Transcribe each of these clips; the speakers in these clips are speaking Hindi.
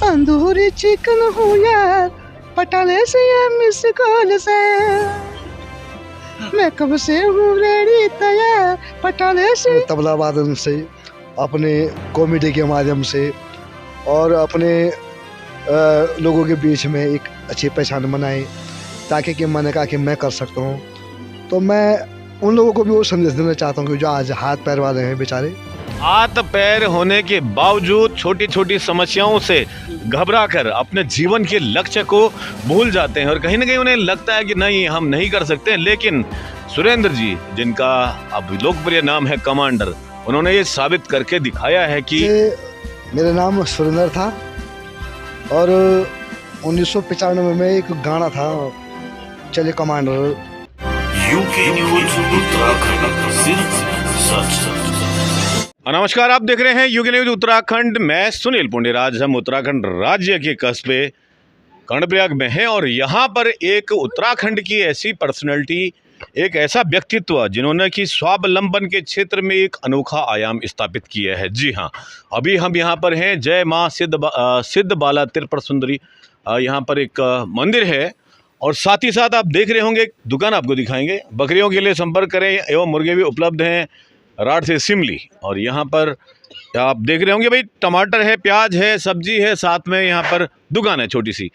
तंदूरी चिकन हूँ यार, पटाले से या मिस कॉल से, मैं कब से हूँ रेडी तैयार, पटाले से। तबला वादन से, अपने कॉमेडी के माध्यम से और अपने लोगों के बीच में एक अच्छी पहचान बनाए, ताकि कि मैंने कहा कि मैं कर सकता हूँ। तो मैं उन लोगों को भी वो संदेश देना चाहता हूँ कि जो आज हाथ पैर वाले हैं बेचारे, हाथ पैर होने के बावजूद छोटी छोटी समस्याओं से घबराकर अपने जीवन के लक्ष्य को भूल जाते हैं और कहीं ना कहीं उन्हें लगता है कि नहीं, हम नहीं कर सकते। लेकिन सुरेंद्र जी, जिनका अब लोकप्रिय नाम है कमांडर, उन्होंने ये साबित करके दिखाया है कि मेरा नाम सुरेंद्र था और 1995 में एक गाना था, चले कमांडर। यूके न्यूज़ उत्तराखंड, सिर्फ सच। नमस्कार, आप देख रहे हैं यूके न्यूज़ उत्तराखंड। मैं सुनील पुंडीराज। हम उत्तराखंड राज्य के कस्बे कर्णप्रयाग में हैं और यहाँ पर एक उत्तराखंड की ऐसी पर्सनैलिटी, एक ऐसा व्यक्तित्व जिन्होंने कि स्वावलंबन के क्षेत्र में एक अनोखा आयाम स्थापित किया है। जी हाँ, अभी हम यहाँ पर हैं, जय माँ सिद्ध बाला त्रिपुर सुंदरी। यहाँ पर एक मंदिर है और साथ ही साथ आप देख रहे होंगे एक दुकान आपको दिखाएंगे। बकरियों के लिए संपर्क करें एवं मुर्गे भी उपलब्ध हैं राठ से सिमली। और यहाँ पर आप देख रहे होंगे भाई, टमाटर है, प्याज है, सब्जी है, साथ में यहाँ पर दुकान है छोटी सी।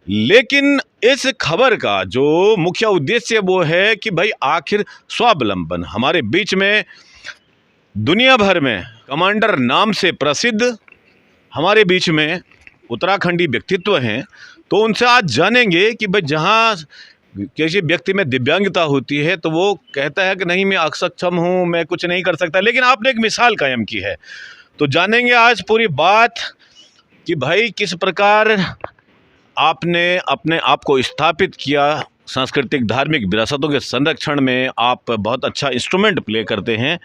लेकिन इस खबर का जो मुख्य उद्देश्य वो है कि भाई आखिर स्वावलंबन हमारे बीच में, दुनिया भर में कमांडर नाम से प्रसिद्ध हमारे बीच में उत्तराखंडी व्यक्तित्व हैं। तो उनसे आज जानेंगे कि भाई जहाँ किसी व्यक्ति में दिव्यांगता होती है तो वो कहता है कि नहीं, मैं अक्षम हूँ, मैं कुछ नहीं कर सकता, लेकिन आपने एक मिसाल कायम की है। तो जानेंगे आज पूरी बात कि भाई किस प्रकार आपने अपने आप को स्थापित किया। सांस्कृतिक धार्मिक विरासतों के संरक्षण में आप बहुत अच्छा इंस्ट्रूमेंट प्ले करते हैं।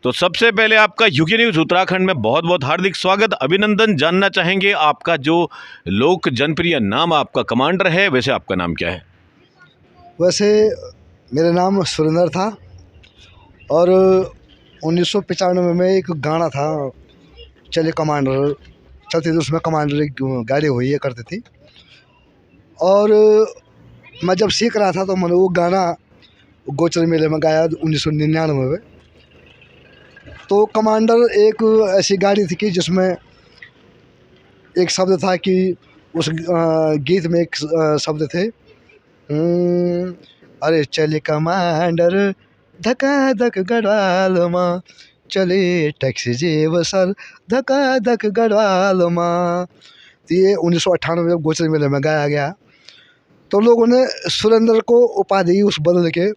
तो सबसे पहले आपका यूके न्यूज़ उत्तराखंड में बहुत बहुत हार्दिक स्वागत, अभिनंदन। जानना चाहेंगे आपका जो लोक जनप्रिय नाम आपका कमांडर है, वैसे आपका नाम क्या है? वैसे मेरा नाम सुरेंद्र था और 1995 में एक गाना था, चले कमांडर, चलती थी उसमें कमांडर एक गाड़ी हुई है करती थी। और मैं जब सीख रहा था तो मैंने वो गाना गोचर मेले में गाया 1999 में। तो कमांडर एक ऐसी गाड़ी थी कि जिसमें एक शब्द था कि उस गीत में एक शब्द थे, अरे चले कमांडर धका धक गढ़वाल माँ, चले टैक्सी जेब सर धका धक गढ़वाल माँ। तो ये 1998 में गोचर मेले में गाया गया। तो लोगों ने सुरेंद्र को उपाधि उस बदल के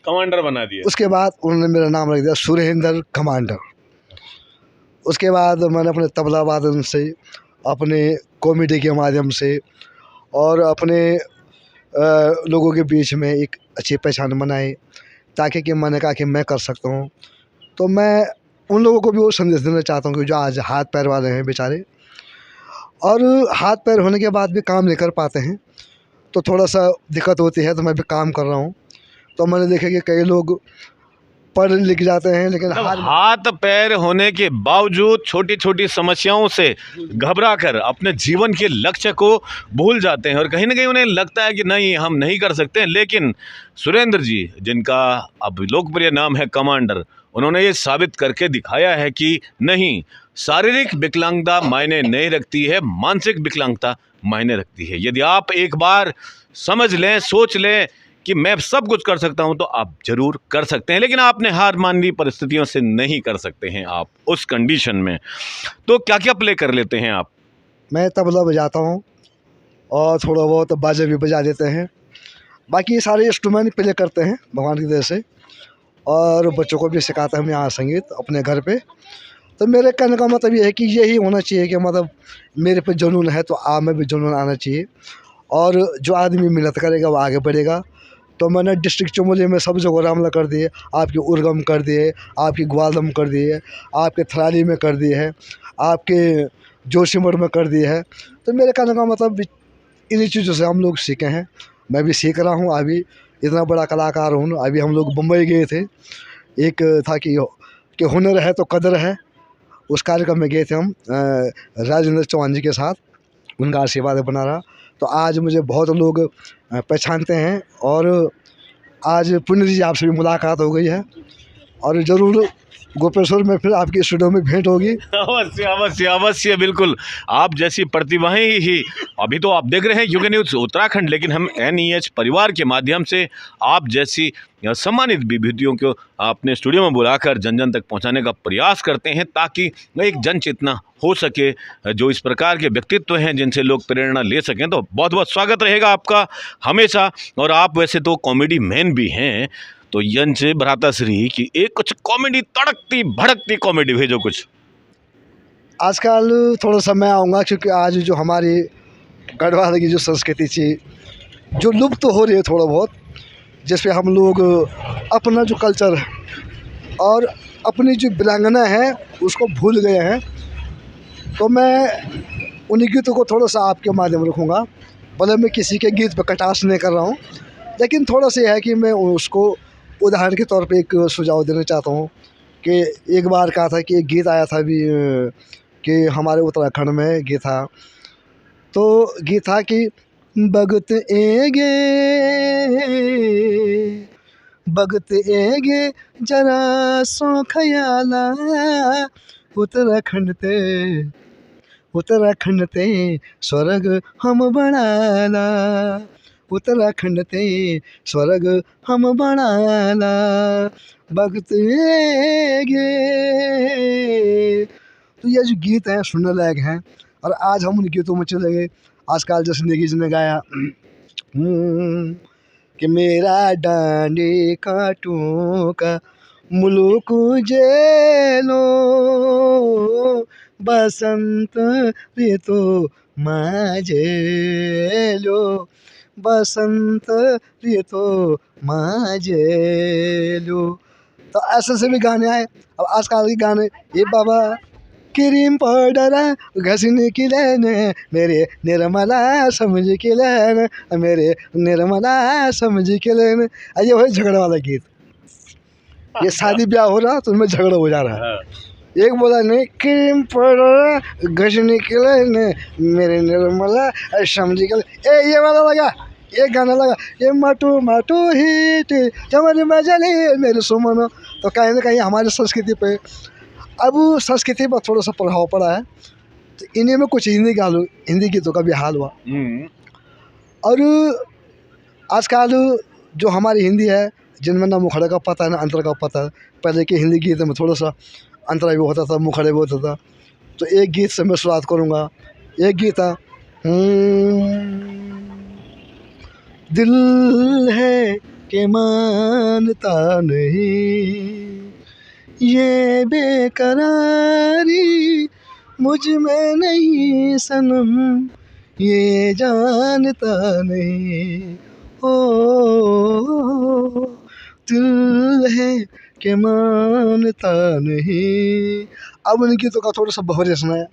कमांडर बना दिया। उसके बाद उन्होंने मेरा नाम रख दिया सुरेंद्र कमांडर। उसके बाद मैंने अपने तबला वादन से, अपने कॉमेडी के माध्यम से और अपने लोगों के बीच में एक अच्छी पहचान बनाई, ताकि कि मैंने कहा कि मैं कर सकता हूँ। तो मैं उन लोगों को भी वो संदेश देना चाहता हूँ कि जो आज हाथ पैर वाले हैं बेचारे, और हाथ पैर होने के बाद भी काम नहीं कर पाते हैं, तो थोड़ा सा दिक्कत होती है। तो मैं भी काम कर रहा हूँ। तो मैंने देखा कि कई लोग पढ़ लिख जाते हैं लेकिन हाथ पैर होने के बावजूद छोटी छोटी समस्याओं से घबराकर अपने जीवन के लक्ष्य को भूल जाते हैं और कहीं ना कहीं उन्हें लगता है कि नहीं, हम नहीं कर सकते। लेकिन सुरेंद्र जी, जिनका अब लोकप्रिय नाम है कमांडर, उन्होंने ये साबित करके दिखाया है कि नहीं, शारीरिक विकलांगता मायने नहीं रखती है, मानसिक विकलांगता मायने रखती है। यदि आप एक बार समझ लें, सोच लें कि मैं सब कुछ कर सकता हूं, तो आप जरूर कर सकते हैं। लेकिन आपने हार मान ली, परिस्थितियों से नहीं कर सकते हैं आप उस कंडीशन में। तो क्या क्या प्ले कर लेते हैं आप? मैं तबला बजाता हूँ और थोड़ा बहुत बाजे भी बजा देते हैं। बाकी सारे इंस्ट्रूमेंट प्ले करते हैं भगवान की दया से, और बच्चों को भी सिखाते हैं हम यहाँ संगीत अपने घर पे। तो मेरे कहने का मतलब ये है कि यही होना चाहिए कि मतलब मेरे पे जुनून है तो आप में भी जुनून आना चाहिए, और जो आदमी मेहनत करेगा वो आगे बढ़ेगा। तो मैंने डिस्ट्रिक्ट चमोली में सब जगह रामला कर दिए, आपके उर्गम कर दिए, आपकी ग्वालदम कर दिए, आपके थराली में कर दिए है, आपके जोशीमठ में कर दिए है। तो मेरे कहने का मतलब इन्हीं चीज़ों से हम लोग सीखे हैं। मैं भी सीख रहा हूँ, अभी इतना बड़ा कलाकार हूँ। अभी हम लोग मुंबई गए थे, एक था कि हुनर है तो कदर है, उस कार्यक्रम में गए थे हम राजेंद्र चौहान जी के साथ। उनका आशीर्वाद बना रहा। तो आज मुझे बहुत लोग पहचानते हैं और आज पुण्य जी आपसे भी मुलाकात हो गई है और ज़रूर गोपेश्वर में फिर आपकी स्टूडियो में भेंट होगी। अवश्य अवश्य अवश्य, बिल्कुल। आप जैसी प्रतिभाएं ही अभी तो आप देख रहे हैं यूके न्यूज़ उत्तराखंड, लेकिन हम NEH परिवार के माध्यम से आप जैसी सम्मानित विभूतियों को अपने स्टूडियो में बुलाकर जन जन तक पहुंचाने का प्रयास करते हैं, ताकि एक जन चेतना हो सके, जो इस प्रकार के व्यक्तित्व हैं जिनसे लोग प्रेरणा ले सकें। तो बहुत बहुत स्वागत रहेगा आपका हमेशा। और आप वैसे तो कॉमेडी मैन भी हैं, तो यन से भ्राता श्री की एक कुछ कॉमेडी, तड़कती भड़कती कॉमेडी भेजो कुछ। आजकल थोड़ा सा मैं आऊँगा, क्योंकि आज जो हमारी गढ़वाल की जो संस्कृति थी जो लुप्त हो रही है थोड़ा बहुत, जिसपे हम लोग अपना जो कल्चर और अपनी जो वीरांगना है उसको भूल गए हैं। तो मैं उन्हीं गीतों को थोड़ा सा आपके माध्यम रखूँगा। भले मैं किसी के गीत पर कटाक्ष नहीं कर रहा हूँ, लेकिन थोड़ा सा है कि मैं उसको उदाहरण के तौर पे एक सुझाव देना चाहता हूँ कि एक बार कहा था कि एक गीत आया था अभी कि हमारे उत्तराखंड में गीत था। तो गीत था कि भगत एगे भगत एगे जरा सो खयाला उत्तराखंड ते स्वर्ग हम बनाला उत्तराखंड ते स्वर्ग हम बनाला भगत गे। तो ये जो गीत है सुनने लायक है और आज हम उन गीतों में चले गए। आजकल जैसे नेगी जी ने गाया कि मेरा डांडे कांटों का मुल्क जेलो बसंत ऋतु माझेलो बसंत ऋतु माझेलो। तो ऐसे से भी गाने आए। अब आजकल के गाने, ये बाबा क्रीम पाउडर घसने की लेने मेरे निर्मला समझ के लेने मेरे निर्मला समझ के लेने। ये वही झगड़ा वाला गीत। ये शादी ब्याह हो रहा तो उनमें झगड़ा हो जा रहा है। एक बोला नहीं क्रीम पाउडर घसने के लेने मेरे निर्मला समझ के ले। ये वाला लगा, ये गाना लगा, ये माटू माटू हिट जमन मजली मेरे सुमन। तो कहीं ना कहीं हमारी संस्कृति पे अब संस्कृति पर थोड़ा सा प्रभाव पड़ा है। तो इन्हीं में कुछ हिंदी गीतों का भी हाल हुआ। और आजकल जो हमारी हिंदी है जिनमें ना मुखड़े का पता है ना अंतर का पता है। पहले के हिंदी गीत में थोड़ा सा अंतरा भी होता था, मुखड़े भी होता था। तो एक गीत से मैं शुरुआत करूँगा। एक गीत था दिल है कि मानता नहीं ये बेकरारी मुझ में नहीं सनम ये जानता नहीं ओ दिल है कि मानता नहीं। अब उन गीतों का थोड़ा सा भवरे सुनाया।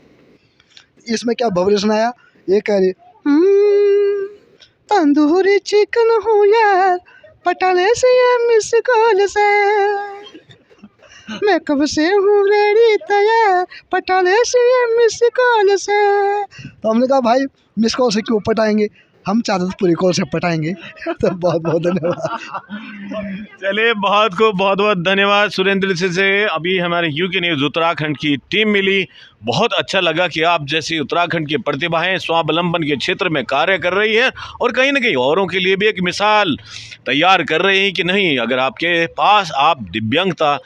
इसमें क्या भवरे सुनाया, ये कह रही तंदूरी चिकन हो यार पटाले से या मिस कॉल से मैं कब से हूँ रेडी तैयार पटाले से या मिस कॉल से। तो हमने कहा भाई मिस कॉल से क्यों पटाएंगे, हम चाहते तो पूरी कॉल से पटाएंगे। तो बहुत बहुत धन्यवाद। चलिए, बहुत बहुत धन्यवाद सुरेंद्र से। अभी हमारे यूके न्यूज़ उत्तराखंड की टीम मिली। बहुत अच्छा लगा कि आप जैसी उत्तराखंड की प्रतिभाएं स्वावलंबन के क्षेत्र में कार्य कर रही हैं और कहीं ना कहीं औरों के लिए भी एक मिसाल तैयार कर रही हैं कि नहीं, अगर आपके पास आप दिव्यांगता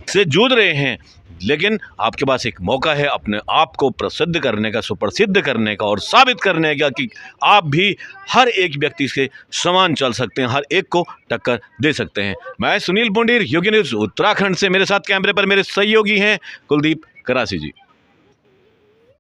से जूझ रहे हैं लेकिन आपके पास एक मौका है अपने आप को प्रसिद्ध करने का, सुप्रसिद्ध करने का और साबित करने का कि आप भी हर एक व्यक्ति से समान चल सकते हैं, हर एक को टक्कर दे सकते हैं। मैं सुनील पुंडीर, यूके न्यूज़ उत्तराखंड से। मेरे साथ कैमरे पर मेरे सहयोगी हैं कुलदीप करासी जी।